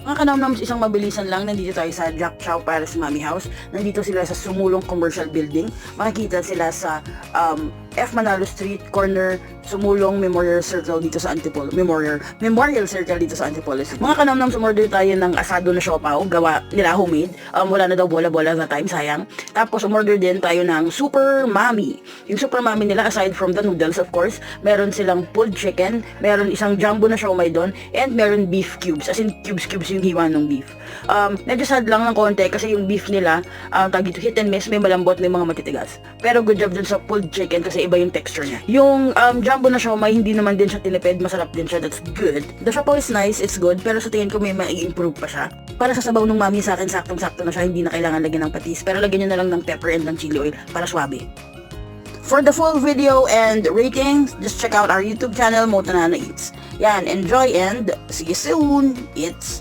Mga kanamnams, isang mabilisan lang, nandito tayo sa Jack Chow Paris Mami House. Nandito sila sa Sumulong Commercial Building. Makikita sila sa F. Manalo Street, corner Sumulong Memorial Circle dito sa Antipolo. Memorial Circle dito sa Antipolo. Mga kanamnams, umorder tayo ng asado na siopaw, gawa nila homemade. Wala na daw bola-bola that time, sayang. Tapos umorder din tayo ng Super Mami. Yung Super Mami nila, aside from the noodles, of course, meron silang pulled chicken, meron isang jumbo na siomay doon, and meron beef cubes. As in, cubes yung hiwa ng beef. Medyo sad lang ng konti kasi yung beef nila, tag dito, hit and miss, may malambot, may mga matitigas. Pero good job dun sa pulled chicken kasi iba yung texture niya. Yung jumbo na siomay, hindi naman din siya tinipid, masarap din siya, that's good. The siopaw is nice, it's good, pero sa tingin ko may mai-improve pa siya. Para sa sabaw ng mami sa akin, saktong-sakto na siya, hindi na kailangan lagyan ng patis, pero lagyan nyo na lang ng pepper and ng chili oil para swabe. For the full video and rating, just check out our YouTube channel, Motanana Eats. Yan, enjoy and see you soon. It's